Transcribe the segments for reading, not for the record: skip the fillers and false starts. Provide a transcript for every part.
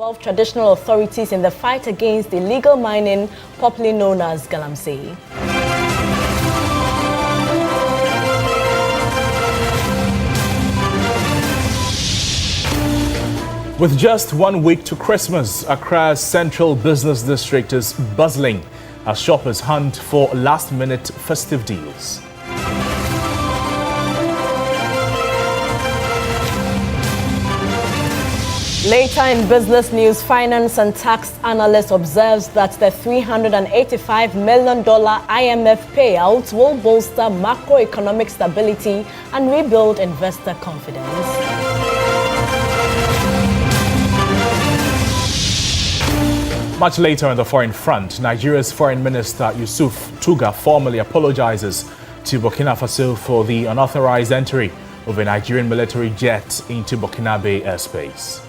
Involve traditional authorities in the fight against illegal mining, popularly known as Galamsey. With just 1 week to Christmas, Accra's Central Business District is bustling as shoppers hunt for last-minute festive deals. Later in business news, finance and tax analyst observes that the $385 million IMF payout will bolster macroeconomic stability and rebuild investor confidence. Much later on the foreign front, Nigeria's Foreign Minister Yusuf Tuga formally apologizes to Burkina Faso for the unauthorized entry of a Nigerian military jet into Burkinabe airspace.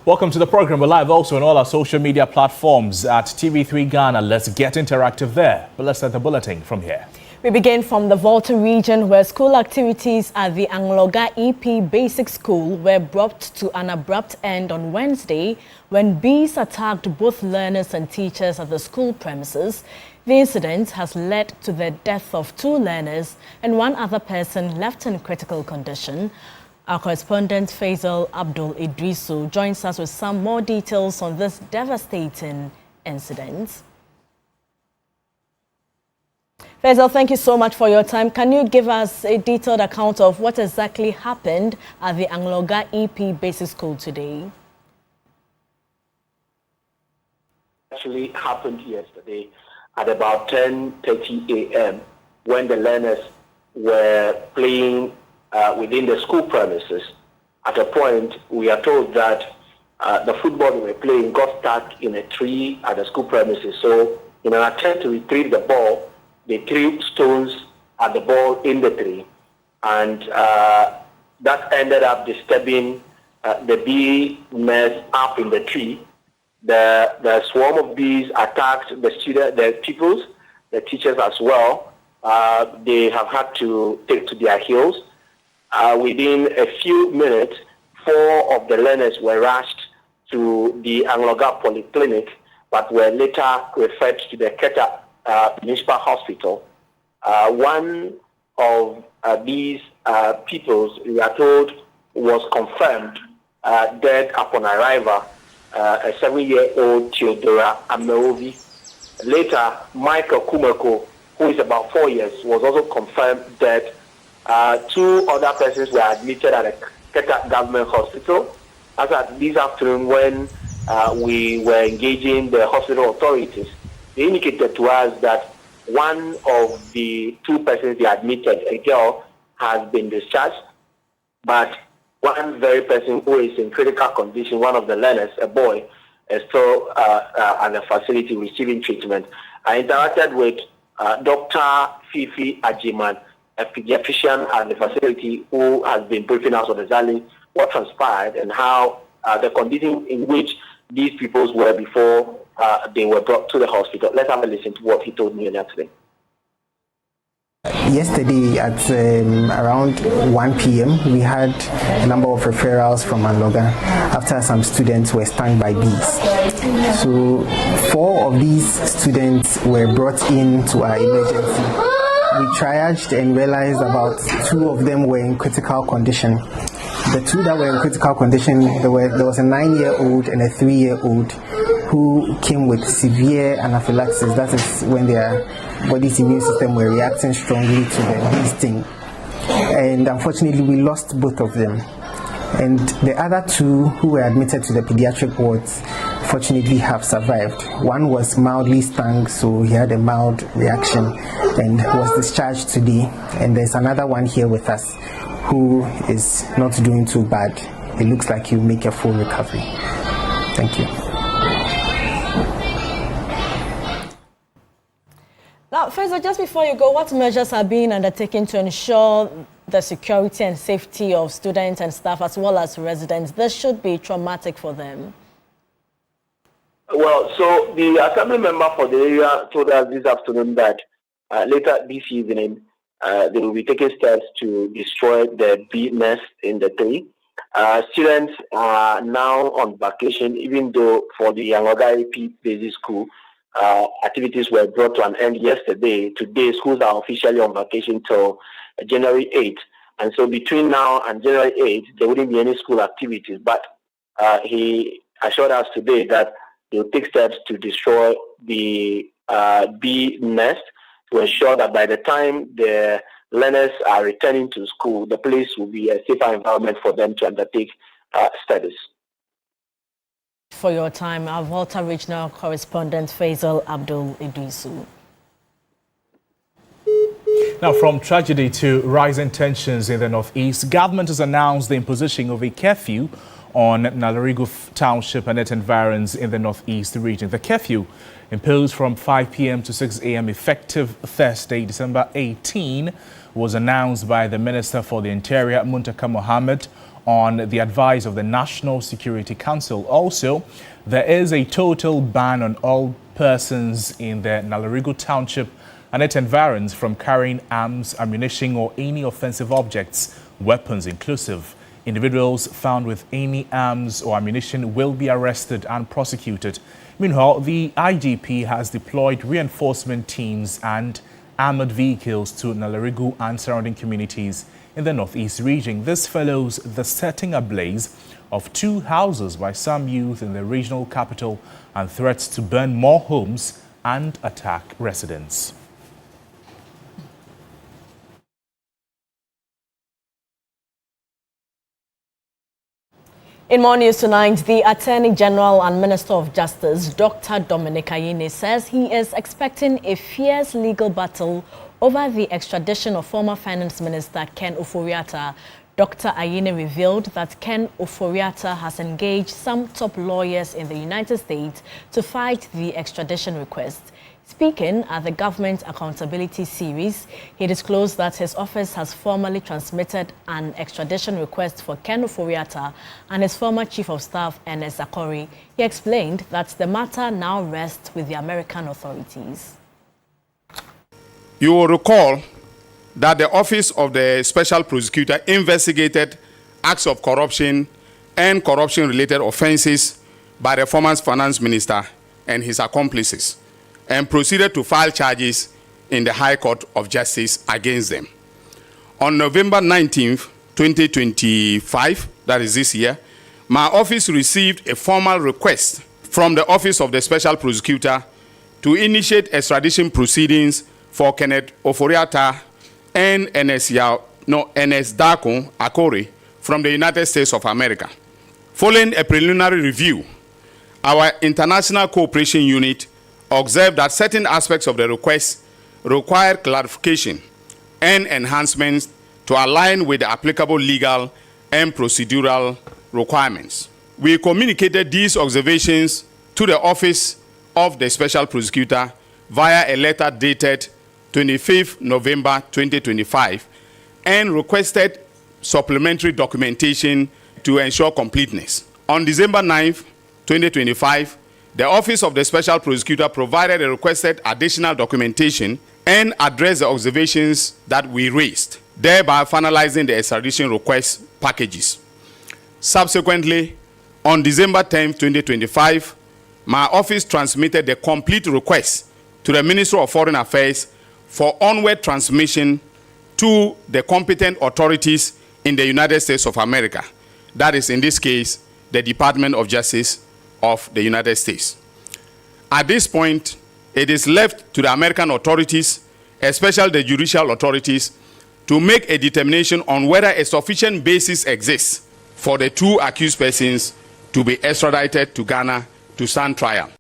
Welcome to the program. We're live also on all our social media platforms at TV3 Ghana. Let's get interactive there. But let's start the bulletin from here. We begin from the Volta region, where school activities at the Angloga EP Basic School were brought to an abrupt end on Wednesday when bees attacked both learners and teachers at the school premises. The incident has led to the death of 2 learners and 1 other person left in critical condition. Our correspondent Faisal Abdul Idrisu joins us with some more details on this devastating incident. Faisal, thank you so much for your time. Can you give us a detailed account of what exactly happened at the Angloga EP Basic School today? Actually happened yesterday at about 10:30 a.m. when the learners were playing within the school premises. At a point, we are told that the football they were playing got stuck in a tree at the school premises. So in an attempt to retrieve the ball, they threw stones at the ball in the tree, and that ended up disturbing the bee nest up in the tree. The swarm of bees attacked the pupils, the teachers as well. They have had to take to their heels. Within a few minutes, 4 of the learners were rushed to the Angloga Polyclinic, but were later referred to the Keta Municipal Hospital. One of these pupils, we are told, was confirmed dead upon arrival, a 7-year-old Theodora Ameovi. Later, Michael Kumeko, who is about 4 years, was also confirmed dead. 2 other persons were admitted at the Keta Government Hospital. As at this afternoon, when we were engaging the hospital authorities, they indicated to us that one of the 2 persons they admitted, a girl, has been discharged, but one very person who is in critical condition, one of the learners, a boy, is still at the facility receiving treatment. I interacted with Dr. Fifi Ajiman, a pediatrician at the facility, who has been briefing us on exactly what transpired and how the condition in which these people were before they were brought to the hospital. Let's have a listen to what he told me earlier today. Yesterday at around 1 p.m. we had a number of referrals from Angloga after some students were stung by bees. So 4 of these students were brought in to our emergency. We triaged and realized about 2 of them were in critical condition. The 2 that were in critical condition, there was a 9-year-old and a 3-year-old who came with severe anaphylaxis. That is when their body's immune system were reacting strongly to the bee sting. And unfortunately, we lost both of them. And the other 2 who were admitted to the pediatric wards fortunately have survived. One was mildly stung, so he had a mild reaction and was discharged today. And there's another one here with us who is not doing too bad. It looks like he'll make a full recovery. Thank you. Now, Faisal, just before you go, what measures are being undertaken to ensure the security and safety of students and staff as well as residents? This should be traumatic for them. Well, so the assembly member for the area told us this afternoon that later this evening they will be taking steps to destroy the bee nest in the tree. Students are now on vacation, even though for the Anloga AP Basic School, activities were brought to an end yesterday. Today, schools are officially on vacation till January 8th. And so between now and January 8th, there wouldn't be any school activities. But he assured us today that they will take steps to destroy the bee nest to ensure that by the time the learners are returning to school, the place will be a safer environment for them to undertake studies. For your time, our Volta Regional Correspondent Faisal Abdul Idrisu. Now, from tragedy to rising tensions in the northeast, government has announced the imposition of a curfew on Nalerigu Township and its environs in the northeast region. The curfew, imposed from 5 p.m. to 6 a.m. effective Thursday, December 18, was announced by the Minister for the Interior, Muntaka Mohammed, on the advice of the National Security Council. Also, there is a total ban on all persons in the Nalerigu Township and its environs from carrying arms, ammunition, or any offensive objects, weapons inclusive. Individuals found with any arms or ammunition will be arrested and prosecuted. Meanwhile, the IGP has deployed reinforcement teams and armored vehicles to Nalerigu and surrounding communities in the northeast region. This follows the setting ablaze of 2 houses by some youth in the regional capital and threats to burn more homes and attack residents. In more news tonight, the Attorney General and Minister of Justice, Dr. Dominic Ayine, says he is expecting a fierce legal battle over the extradition of former Finance Minister Ken Ofori-Atta. Dr. Ayine revealed that Ken Ofori-Atta has engaged some top lawyers in the United States to fight the extradition request. Speaking at the Government Accountability Series, he disclosed that his office has formally transmitted an extradition request for Ken Ofori-Atta and his former Chief of Staff, Ernest Akori. He explained that the matter now rests with the American authorities. You will recall that the Office of the Special Prosecutor investigated acts of corruption and corruption-related offenses by the former Finance Minister and his accomplices, and proceeded to file charges in the High Court of Justice against them. On November 19, 2025, that is this year, my office received a formal request from the Office of the Special Prosecutor to initiate extradition proceedings for Kenneth Ofori-Atta and Ernest Dako Akori from the United States of America. Following a preliminary review, our International Cooperation Unit observed that certain aspects of the request require clarification and enhancements to align with the applicable legal and procedural requirements. We communicated these observations to the Office of the Special Prosecutor via a letter dated 25 November 2025 and requested supplementary documentation to ensure completeness. On December 9, 2025, the Office of the Special Prosecutor provided a requested additional documentation and addressed the observations that we raised, thereby finalizing the extradition request packages. Subsequently, on December 10, 2025, my office transmitted the complete request to the Ministry of Foreign Affairs for onward transmission to the competent authorities in the United States of America. That is, in this case, the Department of Justice of the United States. At this point, it is left to the American authorities, especially the judicial authorities, to make a determination on whether a sufficient basis exists for the 2 accused persons to be extradited to Ghana to stand trial.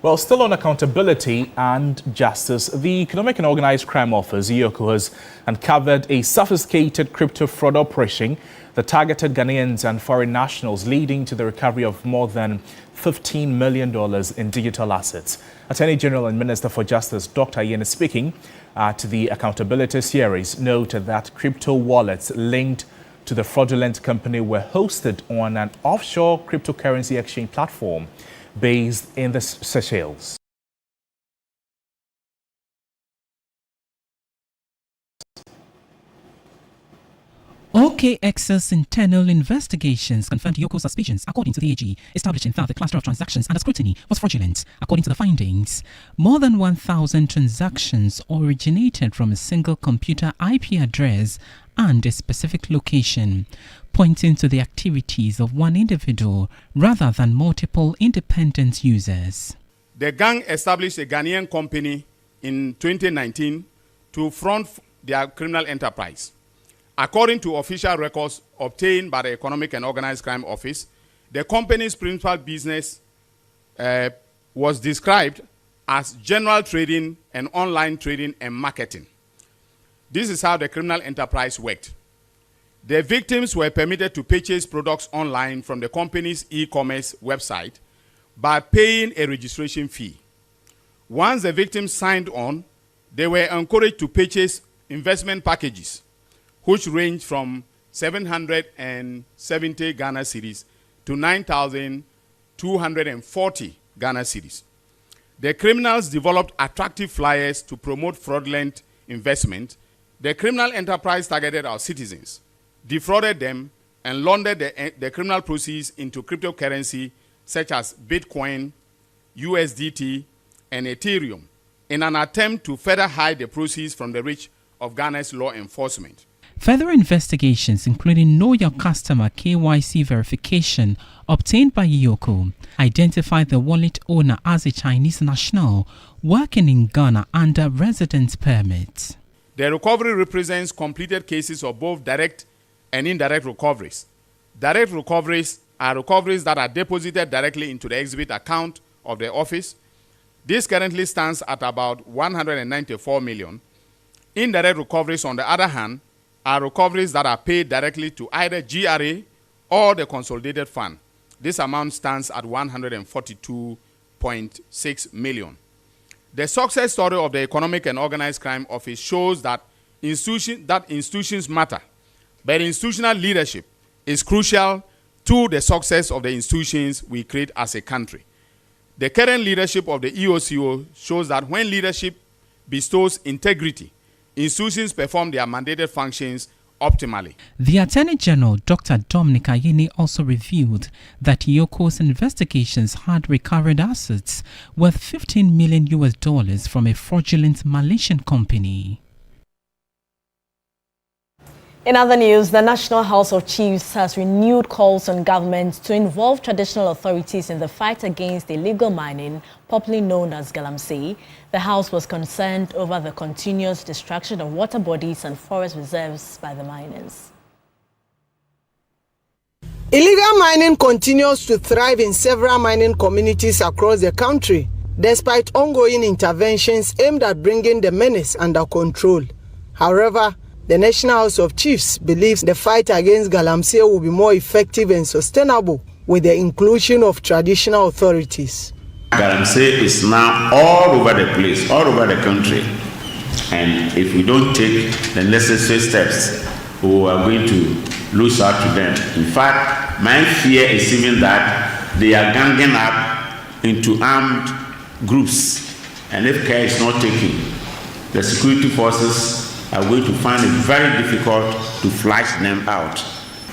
Well, still on accountability and justice, the Economic and Organized Crime Office, EOCO, has uncovered a sophisticated crypto fraud operation that targeted Ghanaians and foreign nationals, leading to the recovery of more than $15 million in digital assets. Attorney General and Minister for Justice Dr. Ayine, speaking at the Accountability Series, noted that crypto wallets linked to the fraudulent company were hosted on an offshore cryptocurrency exchange platform based in the Seychelles. UKX's internal investigations confirmed Yoko's suspicions, according to the AG, establishing that the cluster of transactions under scrutiny was fraudulent. According to the findings, more than 1,000 transactions originated from a single computer IP address and a specific location, pointing to the activities of one individual rather than multiple independent users. The gang established a Ghanaian company in 2019 to front their criminal enterprise. According to official records obtained by the Economic and Organized Crime Office, the company's principal business was described as general trading and online trading and marketing. This is how the criminal enterprise worked. The victims were permitted to purchase products online from the company's e-commerce website by paying a registration fee. Once the victims signed on, they were encouraged to purchase investment packages, which range from 770 Ghana cedis to 9,240 Ghana cedis. The criminals developed attractive flyers to promote fraudulent investment. The criminal enterprise targeted our citizens, defrauded them, and laundered the criminal proceeds into cryptocurrency such as Bitcoin, USDT, and Ethereum in an attempt to further hide the proceeds from the reach of Ghana's law enforcement. Further investigations, including Know Your Customer KYC verification obtained by Yoko, identified the wallet owner as a Chinese national working in Ghana under residence permit. The recovery represents completed cases of both direct and indirect recoveries. Direct recoveries are recoveries that are deposited directly into the exhibit account of the office. This currently stands at about 194 million. Indirect recoveries, on the other hand, are recoveries that are paid directly to either GRA or the Consolidated Fund. This amount stands at 142.6 million. The success story of the Economic and Organized Crime Office shows that institutions matter, but institutional leadership is crucial to the success of the institutions we create as a country. The current leadership of the EOCO shows that when leadership bestows integrity, institutions perform their mandated functions optimally. The Attorney General, Dr. Dominic Ayine, also revealed that Yoko's investigations had recovered assets worth $15 million from a fraudulent Malaysian company. In other news, the National House of Chiefs has renewed calls on government to involve traditional authorities in the fight against illegal mining, popularly known as Galamsey. The House was concerned over the continuous destruction of water bodies and forest reserves by the miners. Illegal mining continues to thrive in several mining communities across the country, despite ongoing interventions aimed at bringing the menace under control. However, the National House of Chiefs believes the fight against Galamsey will be more effective and sustainable with the inclusion of traditional authorities. Galamsey is now all over the place, all over the country. And if we don't take the necessary steps, we are going to lose out to them. In fact, my fear is even that they are ganging up into armed groups. And if care is not taken, the security forces are going to find it very difficult to flush them out.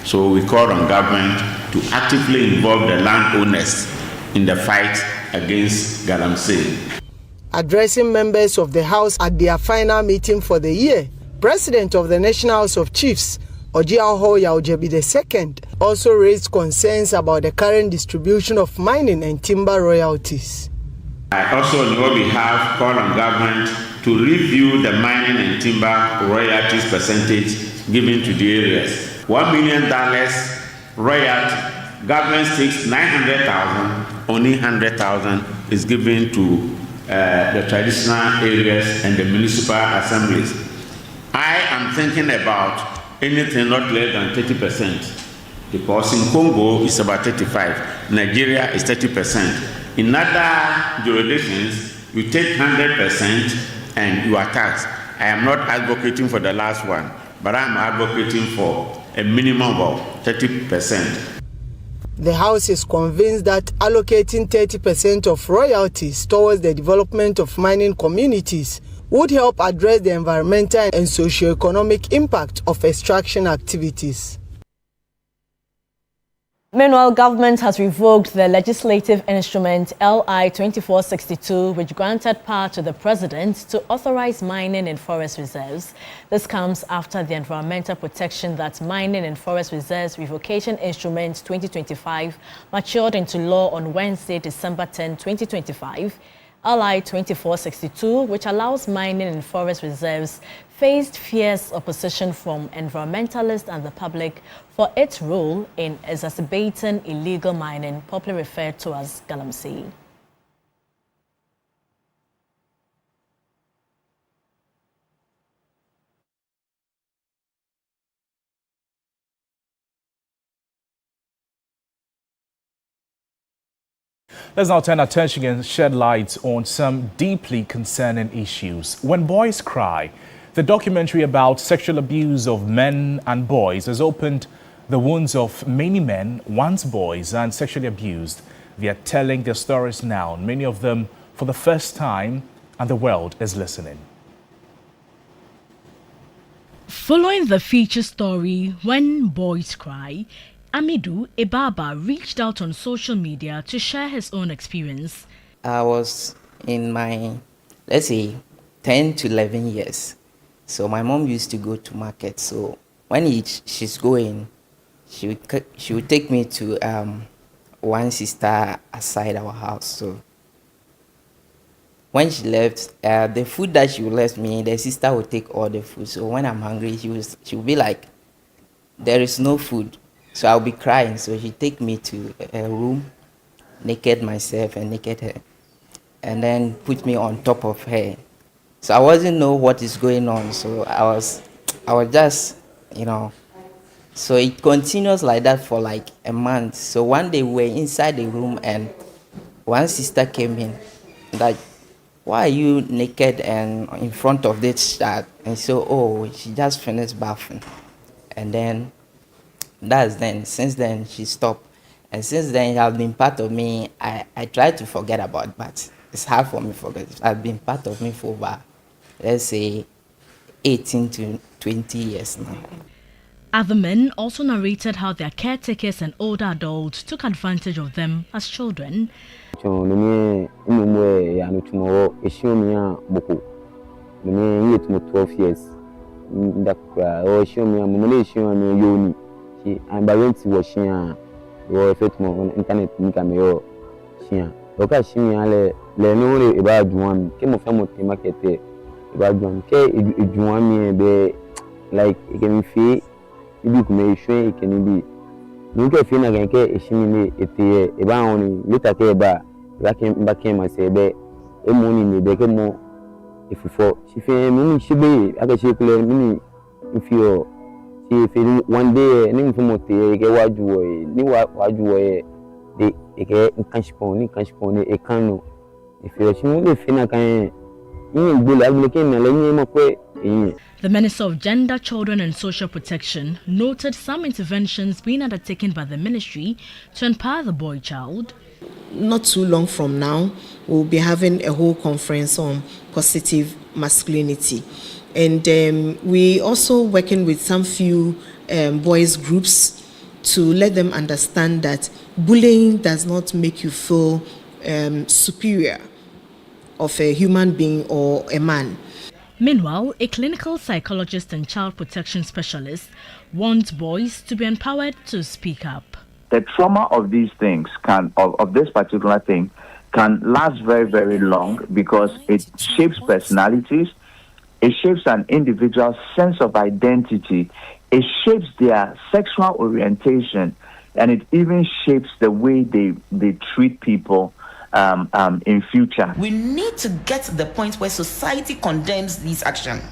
So we call on government to actively involve the landowners in the fight against Galamsey. Addressing members of the House at their final meeting for the year, President of the National House of Chiefs, Ojiaho Yaojebi II, also raised concerns about the current distribution of mining and timber royalties. I also, on your behalf, call on government to review the mining and timber royalties percentage given to the areas. $1 million royalty, government takes 900,000, only 100,000 is given to the traditional areas and the municipal assemblies. I am thinking about anything not less than 30%, because in Congo it's about 35%, Nigeria is 30%. In other jurisdictions, you take 100% and you are taxed. I am not advocating for the last one, but I am advocating for a minimum of 30%. The House is convinced that allocating 30% of royalties towards the development of mining communities would help address the environmental and socio-economic impact of extraction activities. Meanwhile, government has revoked the legislative instrument LI 2462, which granted power to the president to authorize mining in forest reserves. This comes after the Environmental Protection That Mining in Forest Reserves Revocation Instrument 2025 matured into law on Wednesday, December 10, 2025. LI 2462, which allows mining in forest reserves, faced fierce opposition from environmentalists and the public for its role in exacerbating illegal mining, popularly referred to as galamsey. Let's now turn attention and shed light on some deeply concerning issues. When Boys Cry, the documentary about sexual abuse of men and boys has opened the wounds of many men, once boys, and sexually abused. They are telling their stories now, many of them for the first time, and the world is listening. Following the feature story, When Boys Cry, Amidu Ebaba reached out on social media to share his own experience. I was in my, let's say, 10 to 11 years. So my mom used to go to market. So when she's going, she would take me to one sister aside our house. So when she left, the food that she left me, the sister would take all the food. So when I'm hungry, she would be like, there is no food. So I'll be crying. So she take me to a room, naked myself and naked her, and then put me on top of her. So I wasn't know what is going on. So I was just, So it continues like that for like a month. So one day we were inside the room and one sister came in, like, why are you naked and in front of this child? And so, she just finished bathing, and then. Since then, she stopped. And since then, it has been part of me. I try to forget about it, but it's hard for me to forget. It has been part of me for about, let's say, 18 to 20 years now. Other men also narrated how their caretakers and older adults took advantage of them as children. And by when she was here, we were fit more internet. Nikamayo, here. Okay, she me le about one. Came from what market about one. Ke me be like it can feel. It be show it can be. You can feel again. Ke she me ete about only later ke ba. Back him I say be. E money me be ke mo. If for she feel me she be. I can she clear me if you. One day, ni mfumote ke wajuwe ni wajuwe de ke nkanshiponi ekano ifirashimo fina kan ngibula abuleke na lenye makwe. The Minister of Gender, Children and Social Protection noted some interventions being undertaken by the ministry to empower the boy child. Not too long from now, we'll be having a whole conference on positive masculinity. And we also working with some few boys groups to let them understand that bullying does not make you feel superior of a human being or a man. Meanwhile, a clinical psychologist and child protection specialist wants boys to be empowered to speak up. The trauma of these things of this particular thing can last very, very long because it shapes personalities. It shapes an individual's sense of identity. It shapes their sexual orientation, and it even shapes the way they treat people in future. We need to get to the point where society condemns these actions.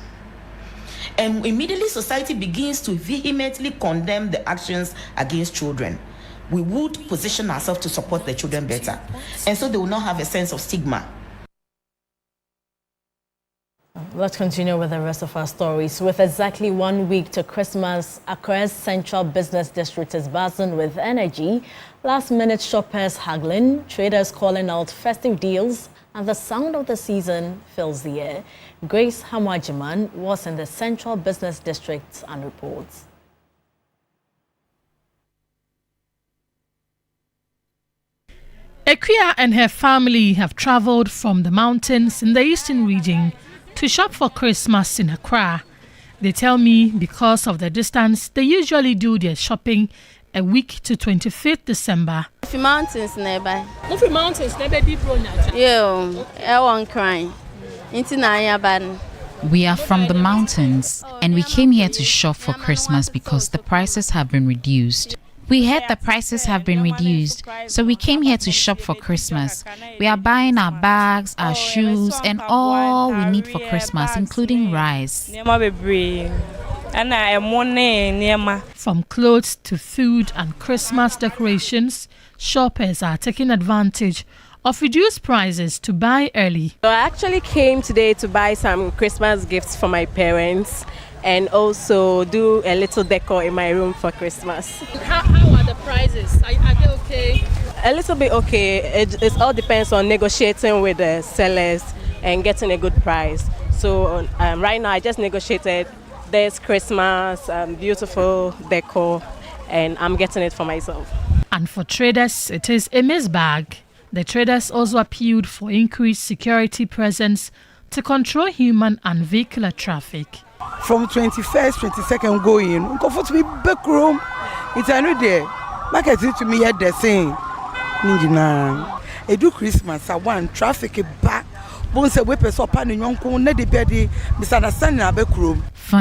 And immediately society begins to vehemently condemn the actions against children. We would position ourselves to support the children better. And so they will not have a sense of stigma. Let's continue with the rest of our stories. With exactly 1 week to Christmas, Accra's Central Business District is buzzing with energy. Last-minute shoppers haggling, traders calling out festive deals, and the sound of the season fills the air. Grace Hamwajiman was in the Central Business District and reports. Equia and her family have traveled from the mountains in the eastern region to shop for Christmas in Accra. They tell me because of the distance, they usually do their shopping a week to 25th December. Mountains nearby. Mountains nearby, deep road. Yeah, I won't cry. We are from the mountains and we came here to shop for Christmas because the prices have been reduced. We heard the prices have been reduced, so we came here to shop for Christmas. We are buying our bags, our shoes, and all we need for Christmas, including rice. From clothes to food and Christmas decorations, shoppers are taking advantage of reduced prices to buy early. I actually came today to buy some Christmas gifts for my parents and also do a little decor in my room for Christmas. How are the prices? Are they okay? A little bit okay. It all depends on negotiating with the sellers and getting a good price. So right now I just negotiated this Christmas beautiful decor and I'm getting it for myself. And for traders, it is a mixed bag. The traders also appealed for increased security presence to control human and vehicular traffic. From 21st, 22nd going, comfort to be back room. It's a new day. Market to me at the same. Ninja, I do Christmas. I want traffic back. For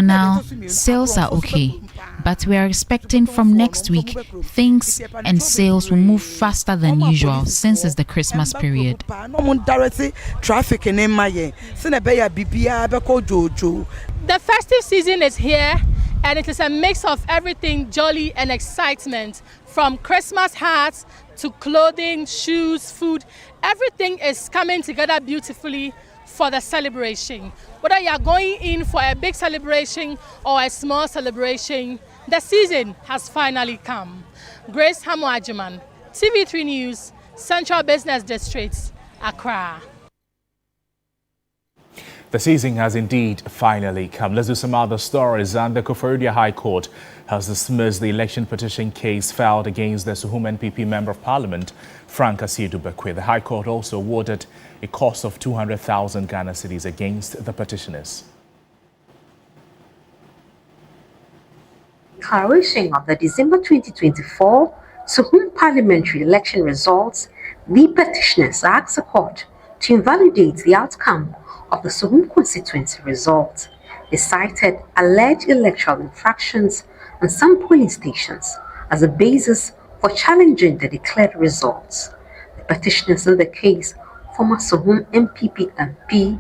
now, sales are okay, but we are expecting from next week things and sales will move faster than usual since it's the Christmas period. The festive season is here and it is a mix of everything jolly and excitement, from Christmas hats to clothing, shoes, food. Everything is coming together beautifully for the celebration. Whether you are going in for a big celebration or a small celebration, the season has finally come. Grace Hamwajiman, TV3 News, Central Business District, Accra. The season has indeed finally come. Let's do some other stories. And the Koforidua High Court has dismissed the election petition case filed against the Suhum NPP Member of Parliament, Frank Asiedu Bekwe. The High Court also awarded a cost of 200,000 Ghana cedis against the petitioners. Declaration of the December 2024 Suhum parliamentary election results, the petitioners asked the court to invalidate the outcome of the Suhum constituency result. They cited alleged electoral infractions on some polling stations as a basis for challenging the declared results. The petitioners in the case, former Suhum NPP MP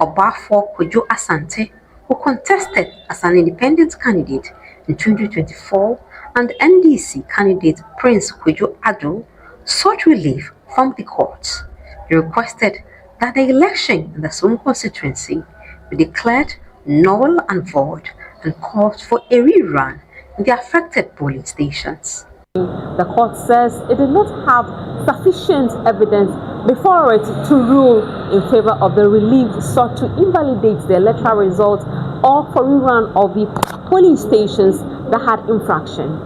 Obafo Kojo Asante, who contested as an independent candidate in 2024, and NDC candidate Prince Kojo Ado, sought relief from the courts. They requested that the election in the Suhum constituency be declared null and void and called for a rerun in the affected polling stations. The court says it did not have sufficient evidence before it to rule in favor of the relief sought to invalidate the electoral results or for rerun of the polling stations that had infraction.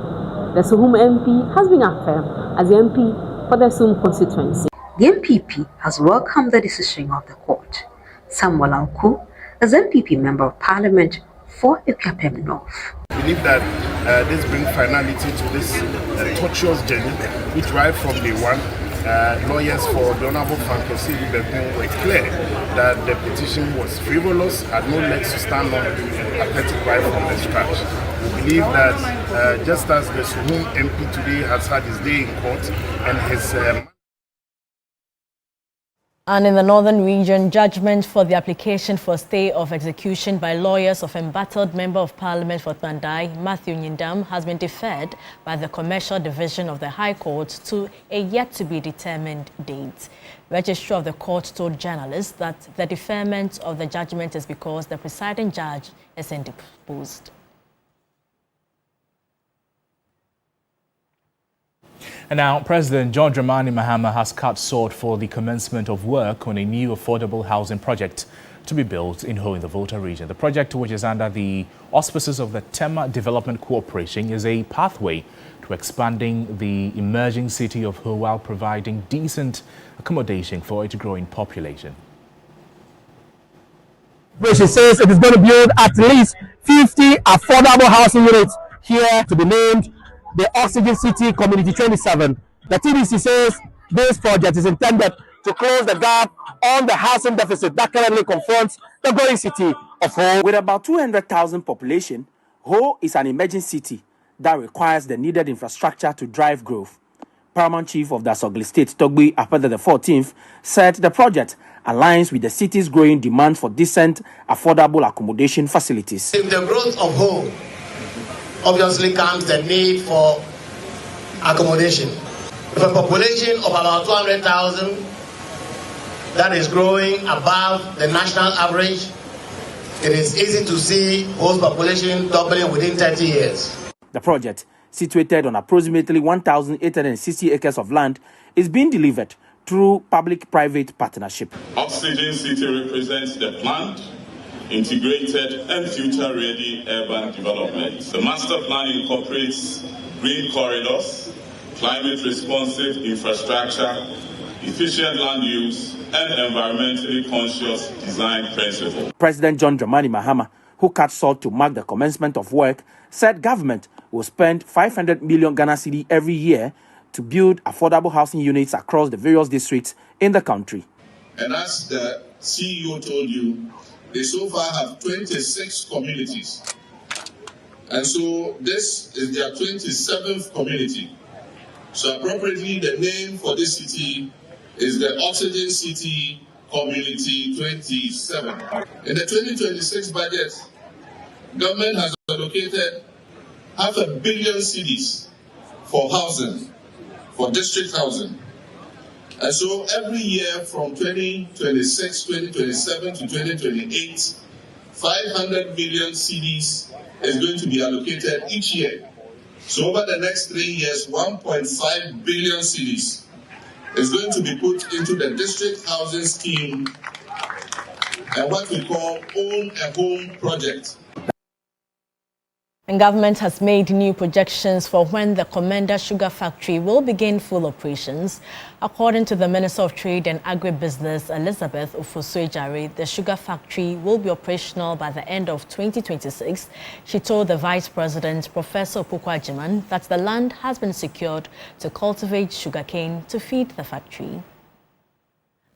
The Suhum MP has been affirmed as the MP for the Suhum constituency. The MPP has welcomed the decision of the court. Samuel Auku is MPP Member of Parliament for Ekuapem North. We believe that this brings finality to this tortuous journey, which right from day one, lawyers for the Honorable Frank Asiedu Bekwe were clear that the petition was frivolous, had no legs to stand on, and pathetic right from the scratch. We believe that just as the Suhum MP today has had his day in court and his And in the northern region, judgment for the application for stay of execution by lawyers of embattled Member of Parliament for Tandai, Matthew Nyindam, has been deferred by the Commercial Division of the High Court to a yet-to-be-determined date. Registrar of the court told journalists that the deferment of the judgment is because the presiding judge is indisposed. And now, President John Dramani Mahama has cut short for the commencement of work on a new affordable housing project to be built in Ho in the Volta region. The project, which is under the auspices of the Tema Development Corporation, is a pathway to expanding the emerging city of Ho while providing decent accommodation for its growing population. She says it is going to build at least 50 affordable housing units here to be named the Oxygen City Community 27. The TDC says this project is intended to close the gap on the housing deficit that currently confronts the growing city of Ho. With about 200,000 population, Ho is an emerging city that requires the needed infrastructure to drive growth. Paramount Chief of the Asogli State, Togbi Apeda the 14th, said the project aligns with the city's growing demand for decent, affordable accommodation facilities. With the growth of Ho, obviously comes the need for accommodation. With a population of about 200,000 that is growing above the national average, it is easy to see Ho's population doubling within 30 years. The project, situated on approximately 1,860 acres of land, is being delivered through public-private partnership. Oxygen City represents the planned, integrated and future-ready urban development. The master plan incorporates green corridors, climate-responsive infrastructure, efficient land use, and environmentally conscious design principles. President John Dramani Mahama, who cut short to mark the commencement of work, said government will spend 500 million Ghana cedi every year to build affordable housing units across the various districts in the country. And as the CEO told you, they so far have 26 communities. And so this is their 27th community. So appropriately, the name for this city is the Oxygen City Community 27. In the 2026 budget, government has allocated 500 million cedis for housing, for district housing. And so every year from 2026, 2027 to 2028, 500 million cedis is going to be allocated each year. So over the next 3 years, 1.5 billion cedis is going to be put into the district housing scheme and what we call Own a Home project. And government has made new projections for when the Commander Sugar Factory will begin full operations. According to the Minister of Trade and Agribusiness, Elizabeth Ofosu-Adjare, the sugar factory will be operational by the end of 2026. She told the Vice President, Professor Opoku Agyeman, that the land has been secured to cultivate sugarcane to feed the factory.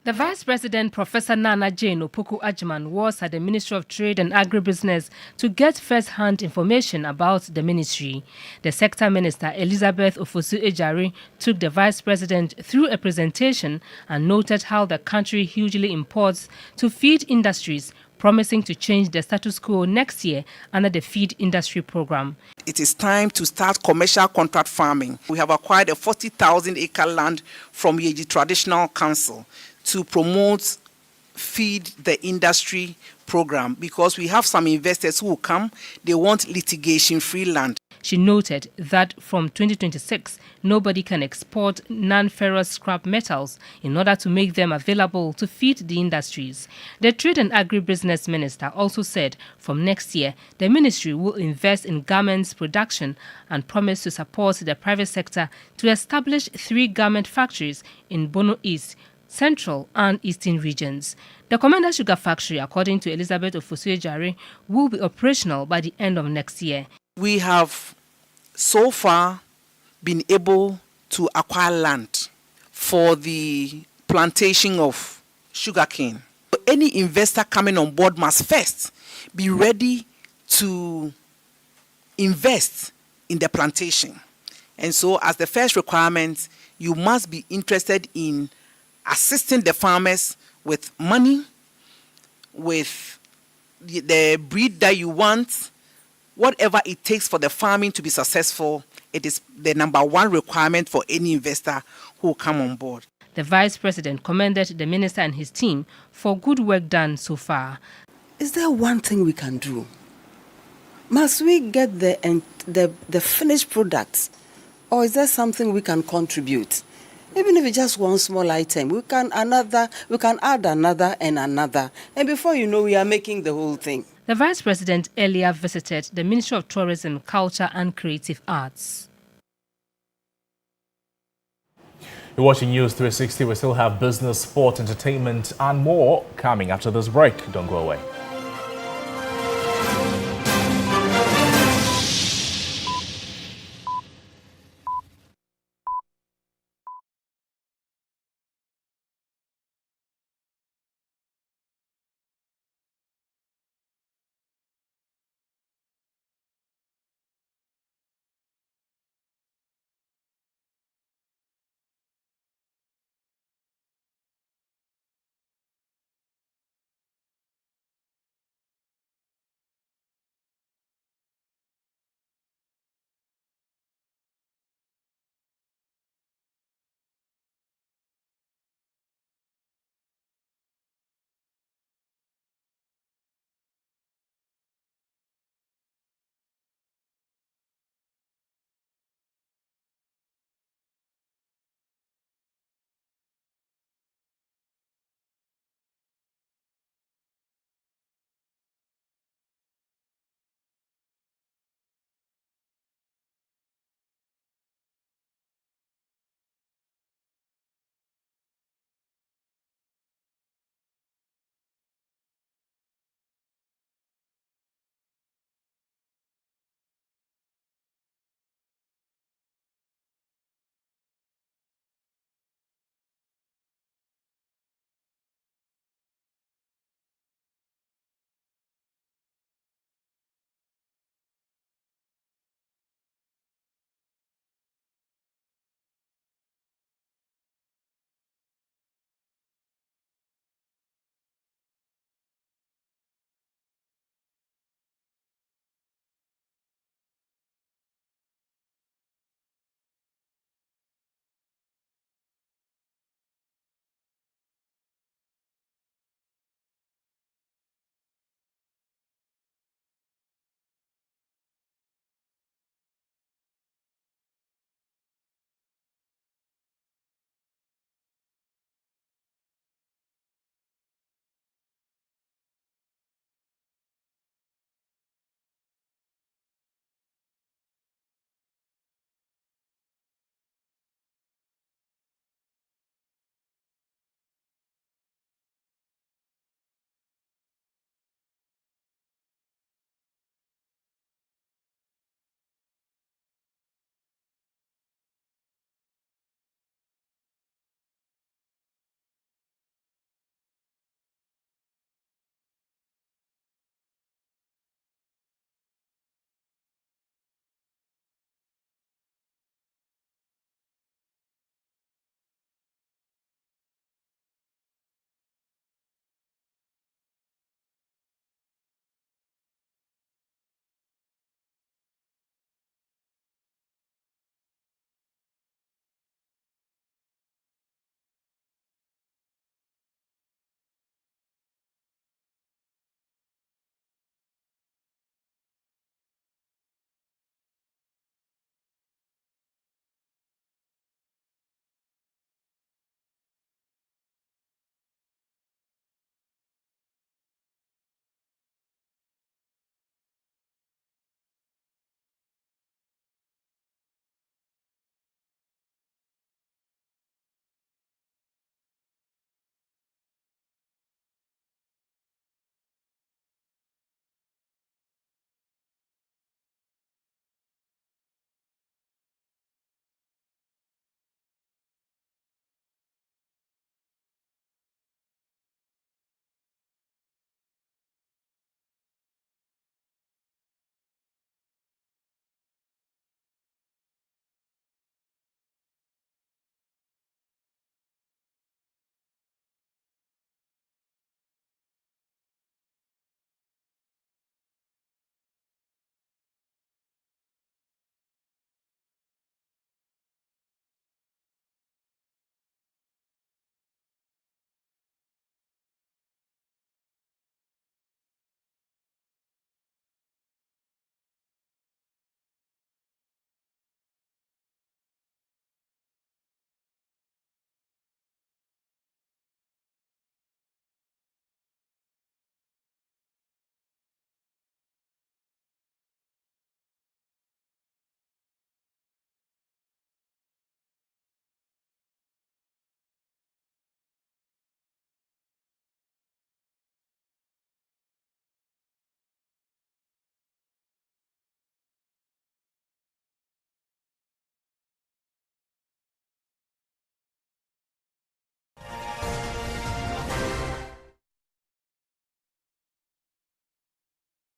The Vice President, Professor Nana Jane Opoku Agyeman, was at the Ministry of Trade and Agribusiness to get first-hand information about the ministry. The Sector Minister, Elizabeth Ofosu-Adjare, took the Vice President through a presentation and noted how the country hugely imports to feed industries, promising to change the status quo next year under the feed industry program. It is time to start commercial contract farming. We have acquired a 40,000-acre land from Yeji Traditional Council to promote feed the industry program because we have some investors who will come, they want litigation-free land. She noted that from 2026, nobody can export non-ferrous scrap metals in order to make them available to feed the industries. The Trade and Agribusiness Minister also said from next year, the ministry will invest in garments production and promise to support the private sector to establish 3 garment factories in Bono East, Central and Eastern regions. The Commander Sugar Factory, according to Elizabeth Ofosu-Adjare, will be operational by the end of next year. We have so far been able to acquire land for the plantation of sugarcane. Any investor coming on board must first be ready to invest in the plantation. And so as the first requirement, you must be interested in assisting the farmers with money, with the breed that you want, whatever it takes for the farming to be successful. It is the number 1 requirement for any investor who will come on board. The Vice President commended the Minister and his team for good work done so far. Is there one thing we can do? Must we get the finished products Or is there something we can contribute? Even if it's just one small item, we can add another and another. And before you know, we are making the whole thing. The Vice President earlier visited the Ministry of Tourism, Culture and Creative Arts. You're watching News 360. We still have business, sport, entertainment and more coming after this break. Don't go away.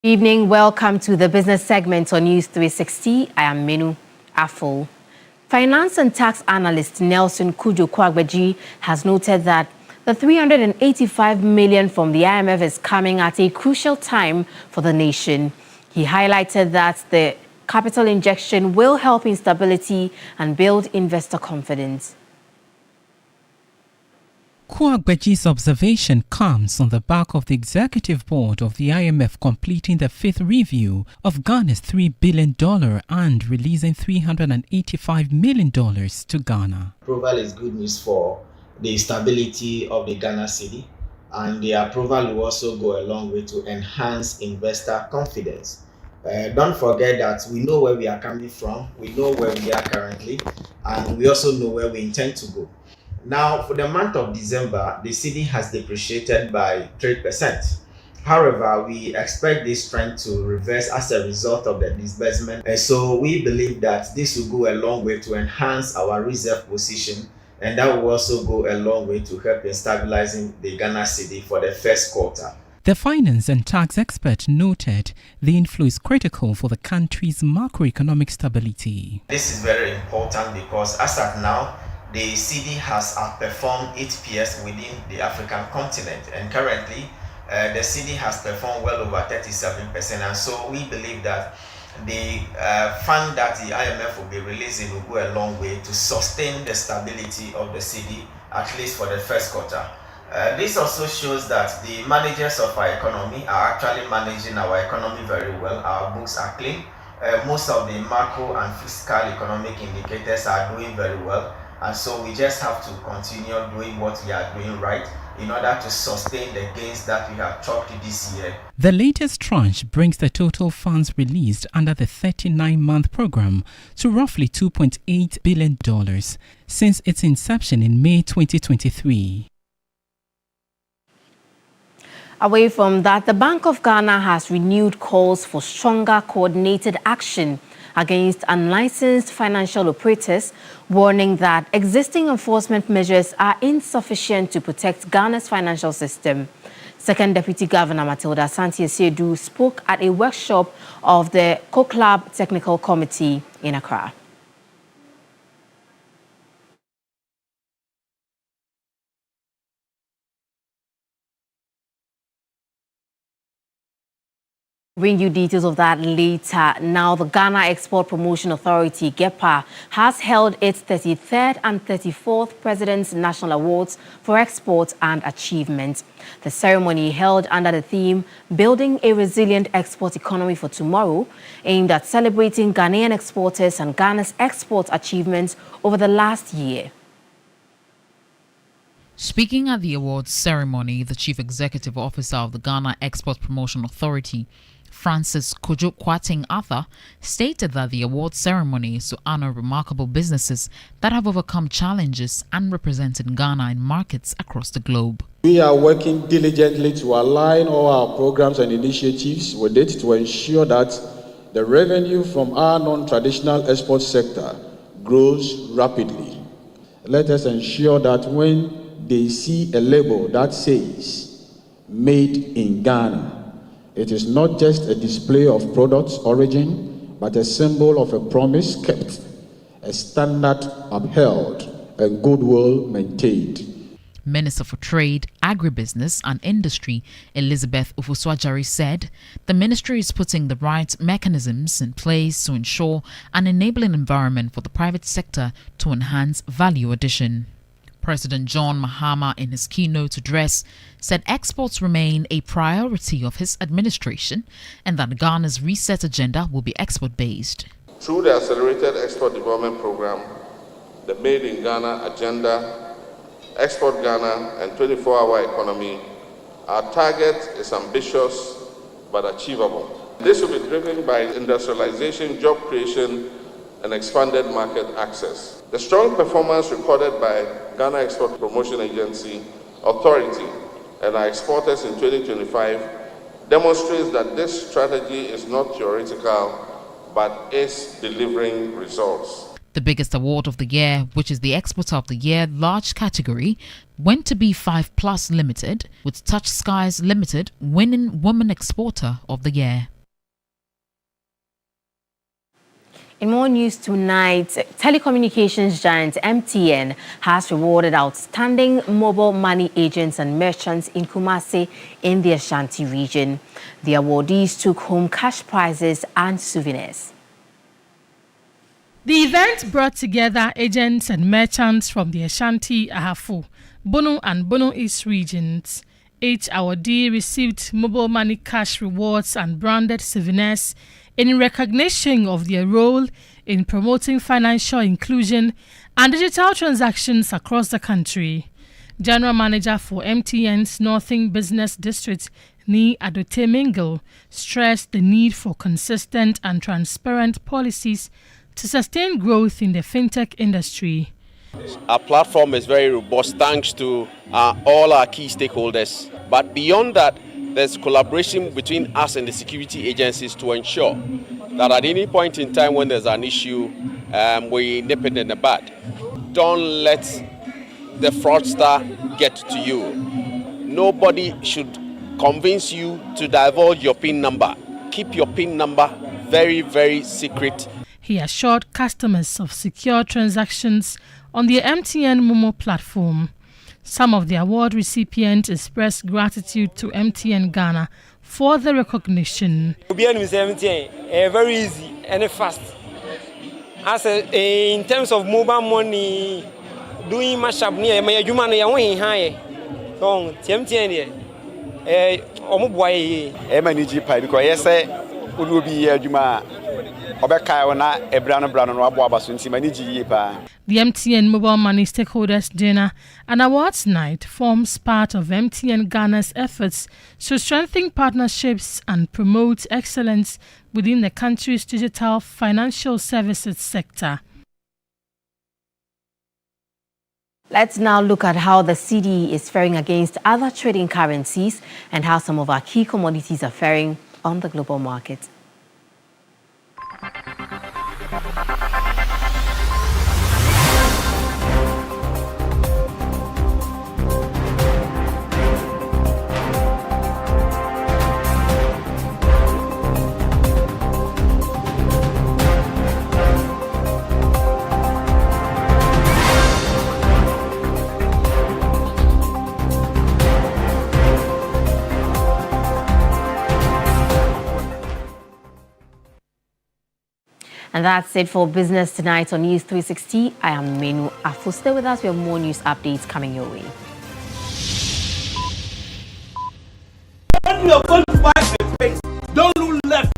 Evening, welcome to the business segment on News 360. I am Menu Afol. Finance and tax analyst Nelson Kujo-Kwagbeji has noted that the $385 million from the IMF is coming at a crucial time for the nation. He highlighted that the capital injection will help in stability and build investor confidence. Kwagbeji's observation comes on the back of the executive board of the IMF completing the 5th review of Ghana's $3 billion and releasing $385 million to Ghana. Approval is good news for the stability of the Ghana cedi, and the approval will also go a long way to enhance investor confidence. Don't forget that we know where we are coming from, we know where we are currently, and we also know where we intend to go. Now, for the month of December, the cedi has depreciated by 3%. However, we expect this trend to reverse as a result of the disbursement. And so we believe that this will go a long way to enhance our reserve position, and that will also go a long way to help in stabilizing the Ghana cedi for the first quarter. The finance and tax expert noted the inflow is critical for the country's macroeconomic stability. This is very important because as at now, the cedi has outperformed its peers within the African continent, and currently the cedi has performed well over 37%, and so we believe that the fund that the IMF will be releasing will go a long way to sustain the stability of the cedi, at least for the first quarter. This also shows that the managers of our economy are actually managing our economy very well. Our books are clean. Most of the macro and fiscal economic indicators are doing very well. And so we just have to continue doing what we are doing right in order to sustain the gains that we have chalked this year. The latest tranche brings the total funds released under the 39-month program to roughly $2.8 billion since its inception in May 2023. Away from that, the Bank of Ghana has renewed calls for stronger coordinated action against unlicensed financial operators, warning that existing enforcement measures are insufficient to protect Ghana's financial system. Second Deputy Governor Matilda Asante-Asiedu spoke at a workshop of the COCLAB Technical Committee in Accra. Bring you details of that later. Now, the Ghana Export Promotion Authority, GEPA, has held its 33rd and 34th President's National Awards for Export and Achievement. The ceremony, held under the theme Building a Resilient Export Economy for Tomorrow, aimed at celebrating Ghanaian exporters and Ghana's export achievements over the last year. Speaking at the awards ceremony, the Chief Executive Officer of the Ghana Export Promotion Authority, Francis Kojo Arthur, stated that the award ceremony is to honor remarkable businesses that have overcome challenges and represented Ghana in markets across the globe. We are working diligently to align all our programs and initiatives with it to ensure that the revenue from our non-traditional export sector grows rapidly. Let us ensure that when they see a label that says "Made in Ghana," it is not just a display of product's origin, but a symbol of a promise kept, a standard upheld, and goodwill maintained. Minister for Trade, Agribusiness and Industry, Elizabeth Ufuswajari, said the ministry is putting the right mechanisms in place to ensure an enabling environment for the private sector to enhance value addition. President John Mahama, in his keynote address, said exports remain a priority of his administration and that Ghana's reset agenda will be export-based. Through the Accelerated Export Development Program, the Made in Ghana Agenda, Export Ghana, and 24-hour economy, our target is ambitious but achievable. This will be driven by industrialization, job creation, and expanded market access. The strong performance recorded by Ghana Export Promotion Agency, Authority, and our exporters in 2025 demonstrates that this strategy is not theoretical, but is delivering results. The biggest award of the year, which is the Exporter of the Year large category, went to B5 Plus Limited, with Touch Skies Limited winning Woman Exporter of the Year. In more news tonight, telecommunications giant MTN has rewarded outstanding mobile money agents and merchants in Kumasi in the Ashanti region. The awardees took home cash prizes and souvenirs. The event brought together agents and merchants from the Ashanti, Ahafo, Bono and Bono East regions. Each awardee received mobile money cash rewards and branded souvenirs in recognition of their role in promoting financial inclusion and digital transactions across the country. General Manager for MTN's Northern Business District, Ni Adote Mingle, stressed the need for consistent and transparent policies to sustain growth in the fintech industry. Our platform is very robust thanks to all our key stakeholders. But beyond that, there's collaboration between us and the security agencies to ensure that at any point in time when there's an issue, we nip it in the bud. Don't let the fraudster get to you. Nobody should convince you to divulge your PIN number. Keep your PIN number very, very secret. He assured customers of secure transactions on the MTN Momo platform. Some of the award recipients expressed gratitude to MTN Ghana for the recognition. Very easy and fast. As in terms of mobile money, doing mashup near my human high. MTN The MTN Mobile Money Stakeholders Dinner and Awards Night forms part of MTN Ghana's efforts to strengthen partnerships and promote excellence within the country's digital financial services sector. Let's now look at how the cedi is faring against other trading currencies and how some of our key commodities are faring on the global market. And that's it for Business Tonight on News 360. I am Menu Afu. Stay with us. We have more news updates coming your way. When you're going to buy a place, don't look left.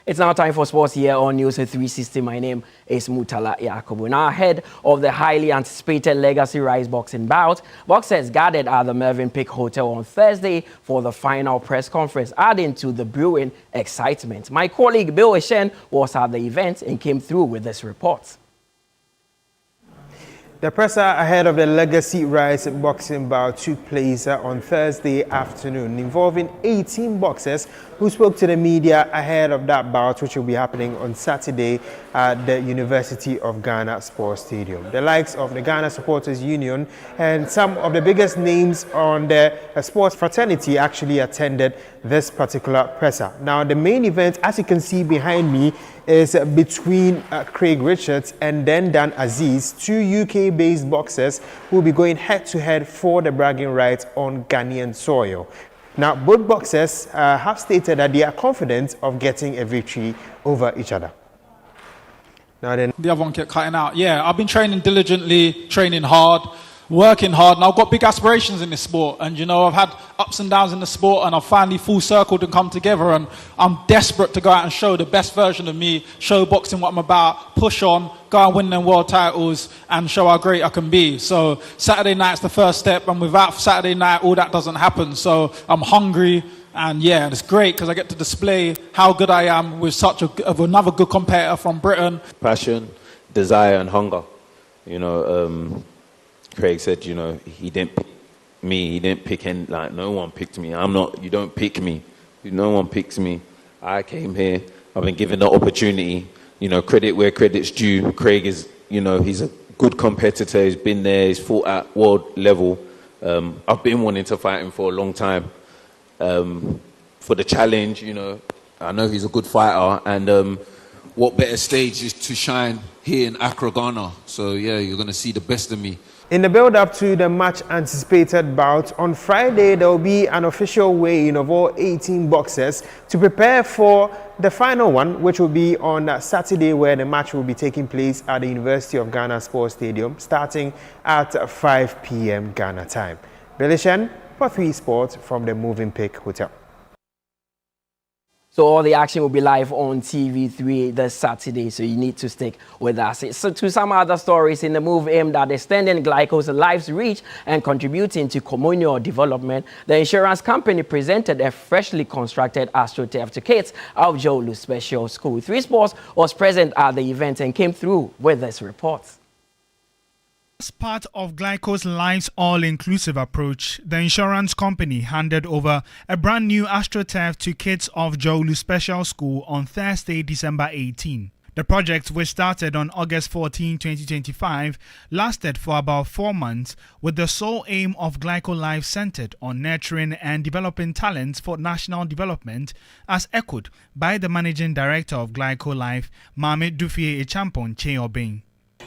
It's now time for sports here on News 360. My name is Mutala Yakubu. Now ahead of the highly anticipated Legacy Rise boxing bout, boxers gathered at the Melvin Pick Hotel on Thursday for the final press conference, adding to the brewing excitement. My colleague Bill Eshen was at the event and came through with this report. The presser ahead of the Legacy Rise boxing bout took place on Thursday afternoon, involving 18 boxers who spoke to the media ahead of that bout, which will be happening on Saturday at the University of Ghana Sports Stadium. The likes of the Ghana Supporters Union and some of the biggest names on the sports fraternity actually attended this particular presser. Now, the main event, as you can see behind me, is between Craig Richards and then Dan Aziz, two UK-based boxers who will be going head-to-head for the bragging rights on Ghanaian soil. Now, both boxers have stated that they are confident of getting a victory over each other. Now then, the other one kept cutting out. Yeah, I've been training diligently, training hard, working hard, and I've got big aspirations in this sport. And you know, I've had ups and downs in the sport, and I've finally full circled and come together. And I'm desperate to go out and show the best version of me, show boxing what I'm about, push on, go and win them world titles, and show how great I can be. So Saturday night's the first step, and without Saturday night, all that doesn't happen. So I'm hungry. And yeah, it's great because I get to display how good I am with another good competitor from Britain. Passion, desire, and hunger. You know, Craig said, you know, he didn't pick me. He didn't pick any, like, no one picked me. You don't pick me. No one picks me. I came here. I've been given the opportunity. You know, credit where credit's due. Craig is, you know, he's a good competitor. He's been there. He's fought at world level. I've been wanting to fight him for a long time. For the challenge, you know, I know he's a good fighter, and what better stage is to shine here in Accra, Ghana. So yeah, you're going to see the best of me. in the build-up to the much-anticipated bout, on Friday there will be an official weigh-in of all 18 boxers to prepare for the final one, which will be on Saturday, where the match will be taking place at the University of Ghana Sports Stadium, starting at 5 p.m. Ghana time. Belishan, for 3 Sports from the Moving Pick Hotel. So all the action will be live on TV3 this Saturday, so you need to stick with us. So to some other stories in the move aimed at extending Glyco's life's reach and contributing to communal development, the insurance company presented a freshly constructed AstroTurf to kids of Joe Lu Special School. 3 Sports was present at the event and came through with this report. As part of Glyco's Life's all-inclusive approach, the insurance company handed over a brand new AstroTurf to kids of Joe Lu Special School on Thursday, December 18. The project, which started on August 14, 2025, lasted for about 4 months, with the sole aim of Glyco Life centered on nurturing and developing talents for national development, as echoed by the managing director of Glyco Life, Mame Dufie Echampon Cheobing.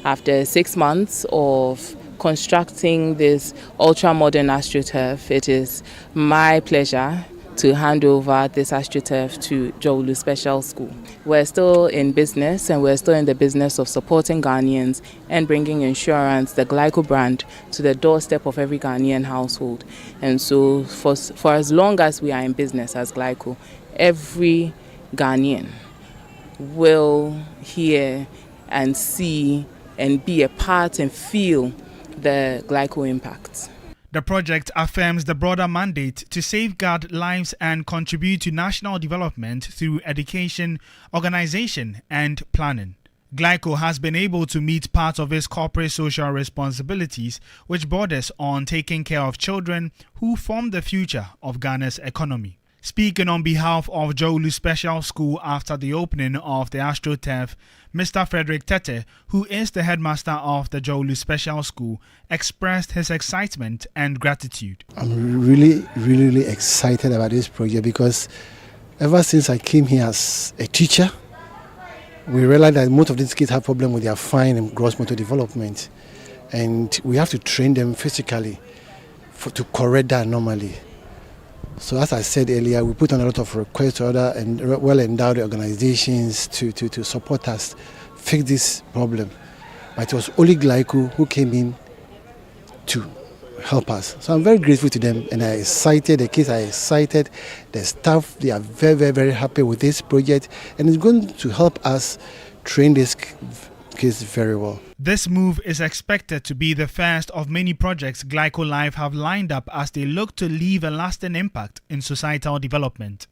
After 6 months of constructing this ultra-modern AstroTurf, it is my pleasure to hand over this AstroTurf to Joe Lu Special School. We're still in business, and we're still in the business of supporting Ghanaians and bringing insurance, the Glyco brand, to the doorstep of every Ghanaian household. And so for as long as we are in business as Glyco, every Ghanaian will hear and see and be a part and feel the Glyco impact. The project affirms the broader mandate to safeguard lives and contribute to national development through education, organization, and planning. Glyco has been able to meet part of its corporate social responsibilities, which borders on taking care of children who form the future of Ghana's economy. Speaking on behalf of Joe Lu Special School after the opening of the AstroTurf, Mr. Frederick Tete, who is the headmaster of the Joe Lu Special School, expressed his excitement and gratitude. I'm really excited about this project because ever since I came here as a teacher, we realized that most of these kids have problems with their fine and gross motor development, and we have to train them physically to correct that anomaly. So as I said earlier, we put on a lot of requests to other and well-endowed organizations to support us fix this problem. But it was only Glyco who came in to help us. So I'm very grateful to them, and I'm excited. The kids are excited. The staff, they are very, very, very happy with this project, and it's going to help us train these kids very well. This move is expected to be the first of many projects Glyco Life have lined up as they look to leave a lasting impact in societal development.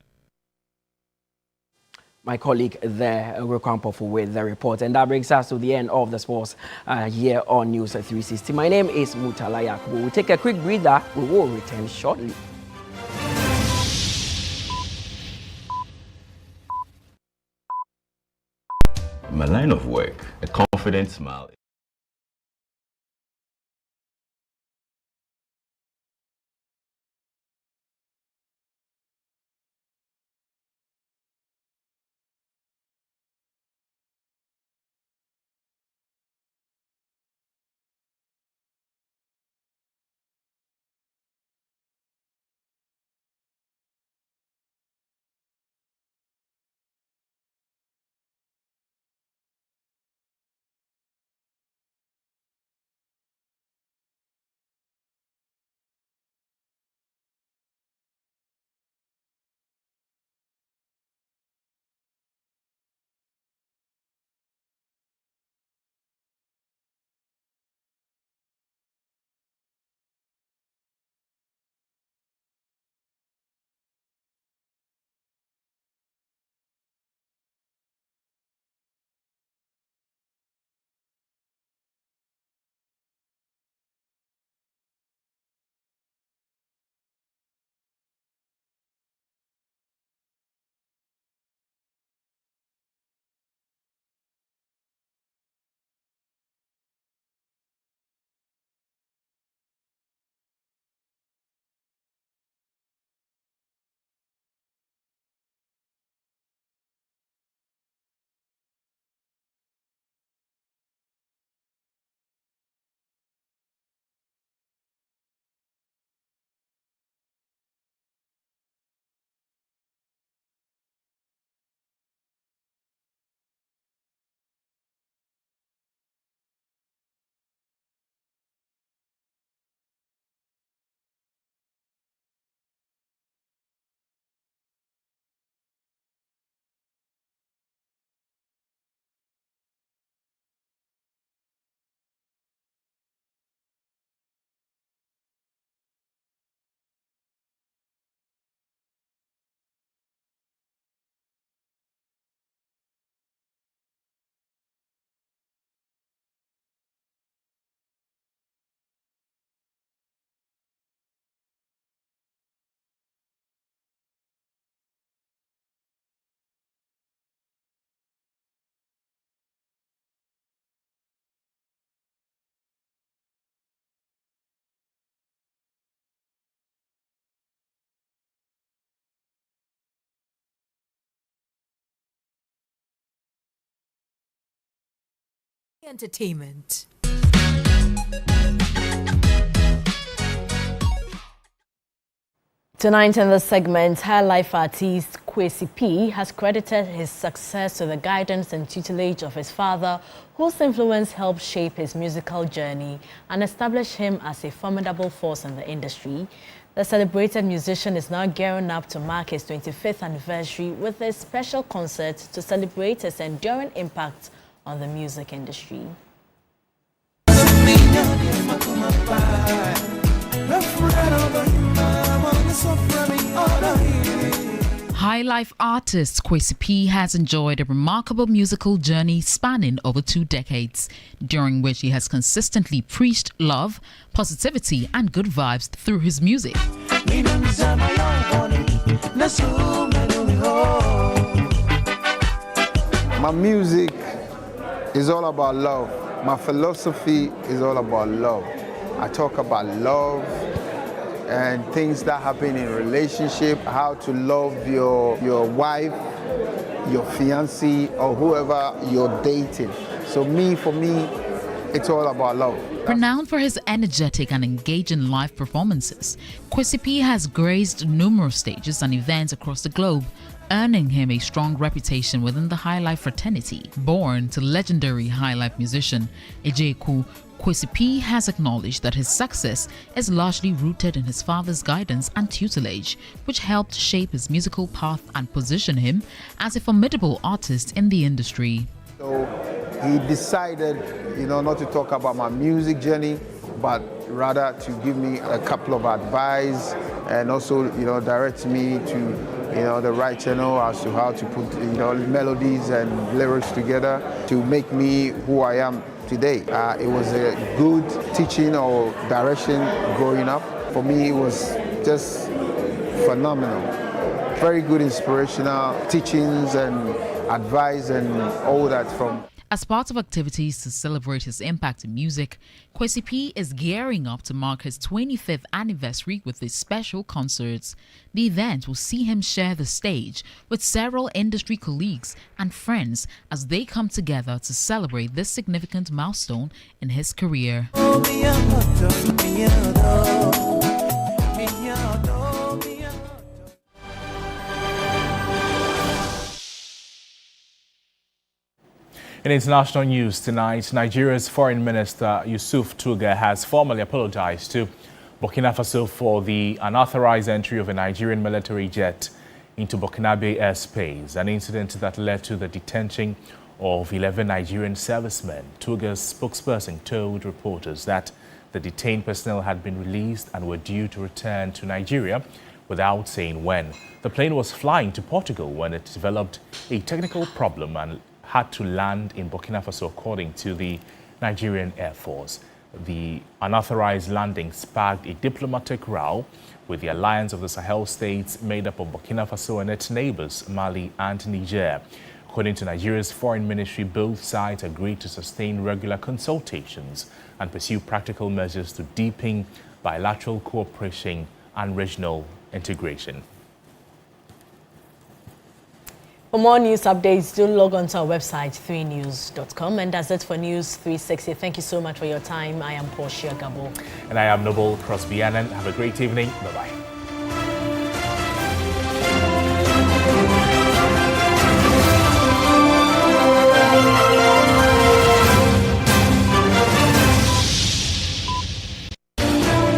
My colleague there, Rekampofu, with the report. And that brings us to the end of the sports here on News 360. My name is Mutala Yakubu. We'll take a quick breather. We will return shortly. My line of work, a confident smile. Entertainment. Tonight in this segment, High Life artist Kwesi P has credited his success to the guidance and tutelage of his father, whose influence helped shape his musical journey and establish him as a formidable force in the industry. The celebrated musician is now gearing up to mark his 25th anniversary with a special concert to celebrate his enduring impact on the music industry. High Life artist Kwesi P has enjoyed a remarkable musical journey spanning over 2 decades, during which he has consistently preached love, positivity, and good vibes through his music. My music is all about love. My philosophy is all about love. I talk about love and things that happen in relationship, how to love your wife, your fiancé, or whoever you're dating. So for me, it's all about love. Renowned for his energetic and engaging live performances, Kwesi P has graced numerous stages and events across the globe, earning him a strong reputation within the High Life fraternity. Born to legendary High Life musician Ejeku Kwesi P has acknowledged that his success is largely rooted in his father's guidance and tutelage, which helped shape his musical path and position him as a formidable artist in the industry. So he decided, not to talk about my music journey, but rather to give me a couple of advice and also, direct me to, the right channel as to how to put, melodies and lyrics together to make me who I am today. It was a good teaching or direction growing up. For me, it was just phenomenal. Very good inspirational teachings and advice and all that from. As part of activities to celebrate his impact in music, Kwesi P is gearing up to mark his 25th anniversary with his special concerts. The event will see him share the stage with several industry colleagues and friends as they come together to celebrate this significant milestone in his career. In international news tonight, Nigeria's Foreign Minister Yusuf Tuga has formally apologized to Burkina Faso for the unauthorized entry of a Nigerian military jet into Burkinabe airspace, an incident that led to the detention of 11 Nigerian servicemen. Tuga's spokesperson told reporters that the detained personnel had been released and were due to return to Nigeria without saying when. The plane was flying to Portugal when it developed a technical problem and had to land in Burkina Faso, according to the Nigerian Air Force. The unauthorized landing sparked a diplomatic row with the alliance of the Sahel states made up of Burkina Faso and its neighbors, Mali and Niger. According to Nigeria's foreign ministry, both sides agreed to sustain regular consultations and pursue practical measures to deepen bilateral cooperation and regional integration. For more news updates, do log on to our website, 3news.com. And that's it for News 360. Thank you so much for your time. I am Portia Gabo. And I am Noble Crosby Annan. Have a great evening. Bye-bye.